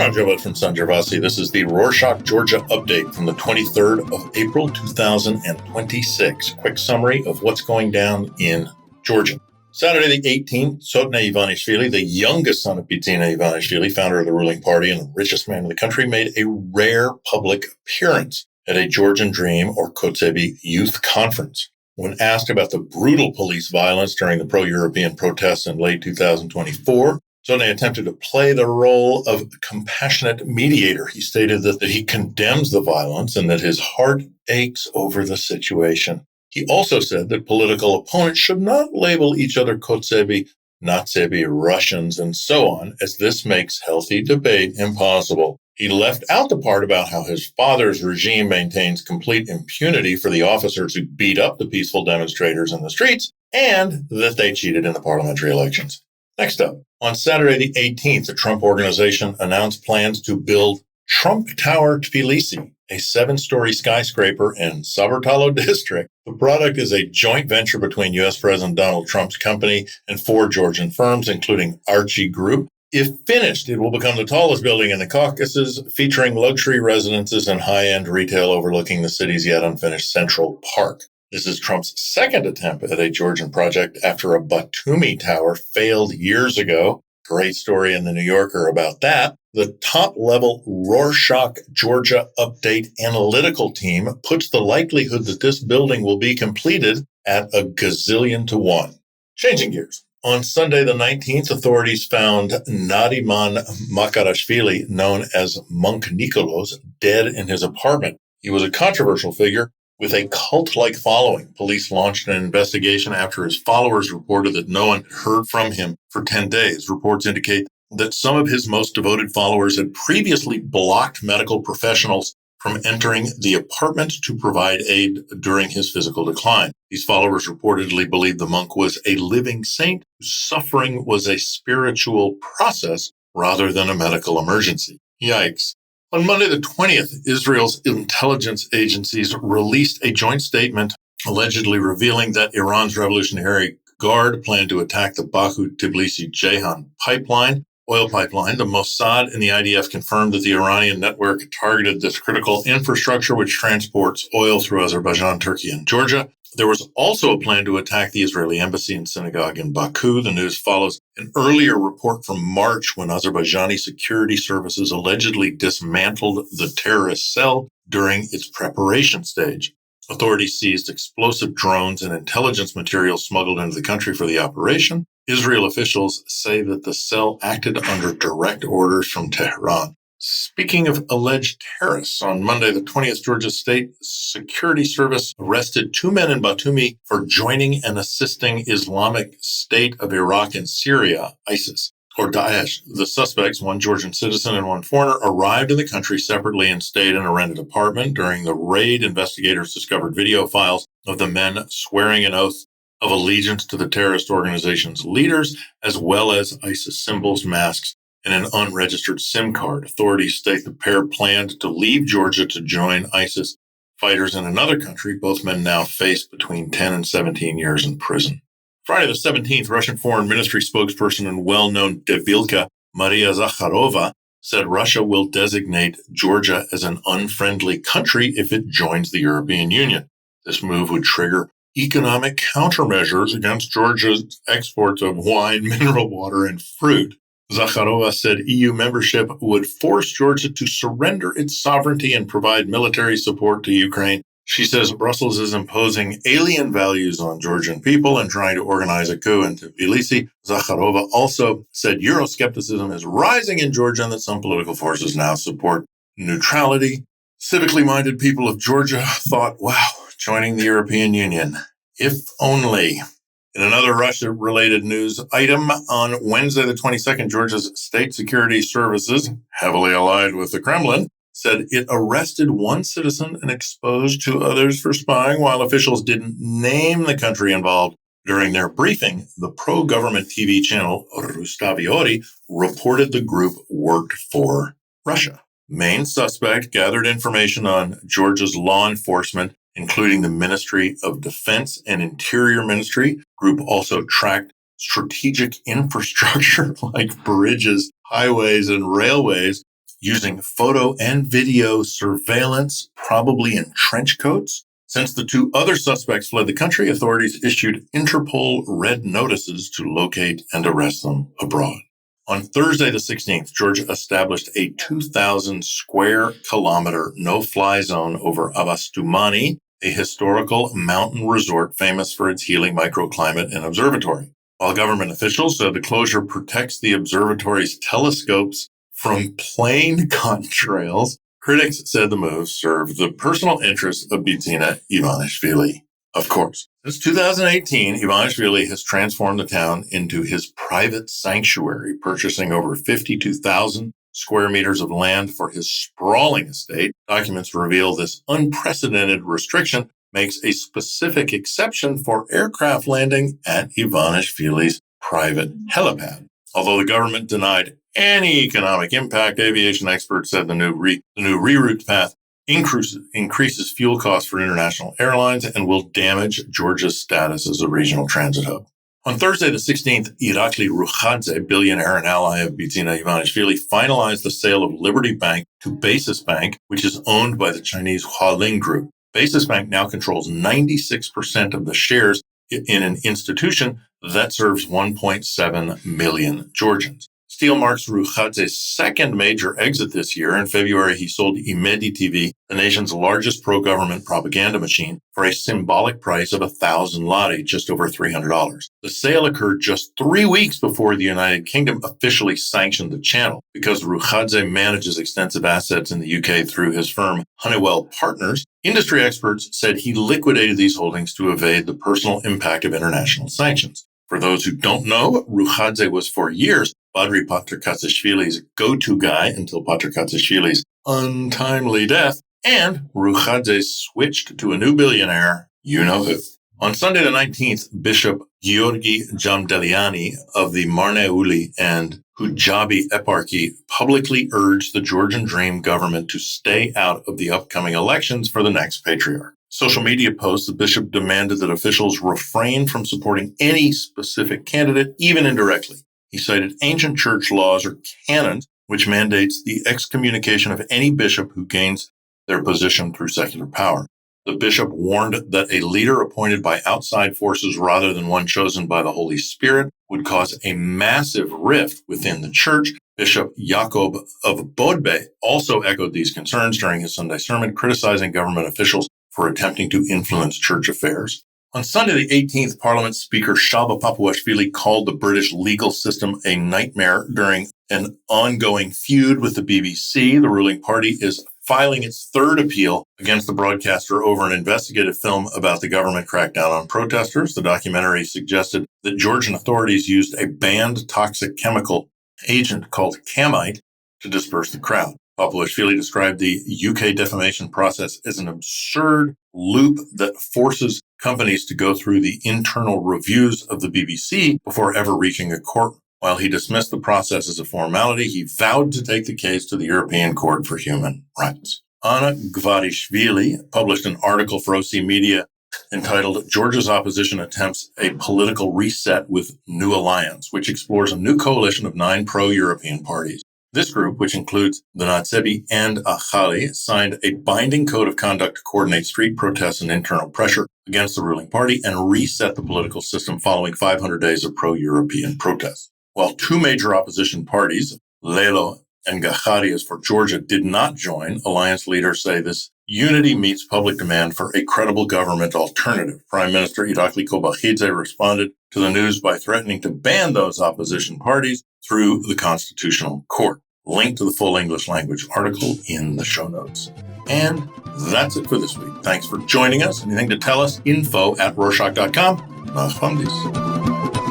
I'm Joe from Sanjavasi. This is the Rorschach, Georgia update from the 23rd of April, 2026. Quick summary of what's going down in Georgia. Saturday the 18th, Sotne Ivanishvili, the youngest son of Bidzina Ivanishvili, founder of the ruling party and the richest man in the country, made a rare public appearance at a Georgian Dream, or Kotzebue, youth conference. When asked about the brutal police violence during the pro-European protests in late 2024, Sotne attempted to play the role of compassionate mediator. He stated that he condemns the violence and that his heart aches over the situation. He also said that political opponents should not label each other Kotzebue, Natsebi, Russians, and so on, as this makes healthy debate impossible. He left out the part about how his father's regime maintains complete impunity for the officers who beat up the peaceful demonstrators in the streets, and that they cheated in the parliamentary elections. Next up, on Saturday the 18th, the Trump Organization announced plans to build Trump Tower Tbilisi, a 7-story skyscraper in Sabartalo district. The product is a joint venture between U.S. President Donald Trump's company and 4 Georgian firms, including Archie Group. If finished, it will become the tallest building in the Caucasus, featuring luxury residences and high-end retail overlooking the city's yet unfinished Central Park. This is Trump's second attempt at a Georgian project after a Batumi tower failed years ago. Great story in the New Yorker about that. The top-level Rorschach, Georgia update analytical team puts the likelihood that this building will be completed at a gazillion to 1. Changing gears. On Sunday the 19th, authorities found Nariman Makarashvili, known as Monk Nikolos, dead in his apartment. He was a controversial figure with a cult-like following. Police launched an investigation after his followers reported that no one heard from him for 10 days. Reports indicate that some of his most devoted followers had previously blocked medical professionals from entering the apartment to provide aid during his physical decline. These followers reportedly believed the monk was a living saint whose suffering was a spiritual process rather than a medical emergency. Yikes. On Monday the 20th, Israel's intelligence agencies released a joint statement allegedly revealing that Iran's Revolutionary Guard planned to attack the Baku-Tbilisi-Ceyhan oil pipeline. The Mossad and the IDF confirmed that the Iranian network targeted this critical infrastructure which transports oil through Azerbaijan, Turkey, and Georgia. There was also a plan to attack the Israeli embassy and synagogue in Baku. The news follows an earlier report from March when Azerbaijani security services allegedly dismantled the terrorist cell during its preparation stage. Authorities seized explosive drones and intelligence material smuggled into the country for the operation. Israel officials say that the cell acted under direct orders from Tehran. Speaking of alleged terrorists, on Monday the 20th, Georgia State Security Service arrested 2 men in Batumi for joining and assisting Islamic State of Iraq and Syria, ISIS, or Daesh. The suspects, one Georgian citizen and one foreigner, arrived in the country separately and stayed in a rented apartment. During the raid, investigators discovered video files of the men swearing an oath of allegiance to the terrorist organization's leaders, as well as ISIS symbols, masks, and an unregistered SIM card. Authorities state the pair planned to leave Georgia to join ISIS fighters in another country. Both men now face between 10 and 17 years in prison. Friday the 17th, Russian Foreign Ministry spokesperson and well-known Devilka Maria Zakharova said Russia will designate Georgia as an unfriendly country if it joins the European Union. This move would trigger economic countermeasures against Georgia's exports of wine, mineral water, and fruit. Zakharova said EU membership would force Georgia to surrender its sovereignty and provide military support to Ukraine. She says Brussels is imposing alien values on Georgian people and trying to organize a coup in Tbilisi. Zakharova also said Euroscepticism is rising in Georgia and that some political forces now support neutrality. Civically minded people of Georgia thought, wow, joining the European Union. If only. In another Russia-related news item, on Wednesday the 22nd, Georgia's state security services, heavily allied with the Kremlin, said it arrested one citizen and exposed 2 others for spying. While officials didn't name the country involved during their briefing, the pro-government TV channel Rustaviori reported the group worked for Russia. Main suspect gathered information on Georgia's law enforcement, including the Ministry of Defense and Interior Ministry. Group also tracked strategic infrastructure like bridges, highways, and railways using photo and video surveillance, probably in trench coats. Since the two other suspects fled the country, authorities issued Interpol red notices to locate and arrest them abroad. On Thursday, the 16th, Georgia established a 2,000 square kilometer no-fly zone over Abastumani, a historical mountain resort famous for its healing microclimate and observatory. While government officials said the closure protects the observatory's telescopes from plane contrails, critics said the move served the personal interests of Bidzina Ivanishvili. Of course. Since 2018, Ivanishvili has transformed the town into his private sanctuary, purchasing over 52,000 square meters of land for his sprawling estate. Documents reveal this unprecedented restriction makes a specific exception for aircraft landing at Ivanishvili's private helipad. Although the government denied any economic impact, aviation experts said the new reroute path increases fuel costs for international airlines and will damage Georgia's status as a regional transit hub. On Thursday, the 16th, Irakli Rukhadze, billionaire and ally of Bidzina Ivanishvili, finalized the sale of Liberty Bank to Basis Bank, which is owned by the Chinese Hualing Group. Basis Bank now controls 96% of the shares in an institution that serves 1.7 million Georgians. Steel marks Rukhadze's second major exit this year. In February, he sold Imedi TV, the nation's largest pro-government propaganda machine, for a symbolic price of 1,000 lari, just over $300. The sale occurred just 3 weeks before the United Kingdom officially sanctioned the channel. Because Rukhadze manages extensive assets in the UK through his firm Honeywell Partners, industry experts said he liquidated these holdings to evade the personal impact of international sanctions. For those who don't know, Rukhadze was for years Badri Patrikatsishvili's go-to guy until Patrikatsishvili's untimely death, and Rukhadze switched to a new billionaire, you-know-who. On Sunday the 19th, Bishop Georgi Jamdeliani of the Marneuli and Hujabi Eparchy publicly urged the Georgian Dream government to stay out of the upcoming elections for the next patriarch. Social media posts, the bishop demanded that officials refrain from supporting any specific candidate, even indirectly. He cited ancient church laws or canons, which mandates the excommunication of any bishop who gains their position through secular power. The bishop warned that a leader appointed by outside forces rather than one chosen by the Holy Spirit would cause a massive rift within the church. Bishop Jakob of Bodbe also echoed these concerns during his Sunday sermon, criticizing government officials for attempting to influence church affairs. On Sunday, the 18th, Parliament Speaker Shalva Papuashvili called the British legal system a nightmare during an ongoing feud with the BBC. The ruling party is filing its third appeal against the broadcaster over an investigative film about the government crackdown on protesters. The documentary suggested that Georgian authorities used a banned toxic chemical agent called camite to disperse the crowd. Papuashvili described the UK defamation process as an absurd loop that forces companies to go through the internal reviews of the BBC before ever reaching a court. While he dismissed the process as a formality, he vowed to take the case to the European Court for Human Rights. Anna Gvarishvili published an article for OC Media entitled Georgia's Opposition Attempts a Political Reset with New Alliance, which explores a new coalition of 9 pro-European parties. This group, which includes the Natsebi and Achali, signed a binding code of conduct to coordinate street protests and internal pressure against the ruling party and reset the political system following 500 days of pro-European protests. While 2 major opposition parties, Lelo and Gacharias for Georgia, did not join, alliance leaders say this unity meets public demand for a credible government alternative. Prime Minister Irakli Kobakhidze responded to the news by threatening to ban those opposition parties through the Constitutional Court. Link to the full English language article in the show notes. And that's it for this week. Thanks for joining us. Anything to tell us? info@rorschach.com. Nachfamdis.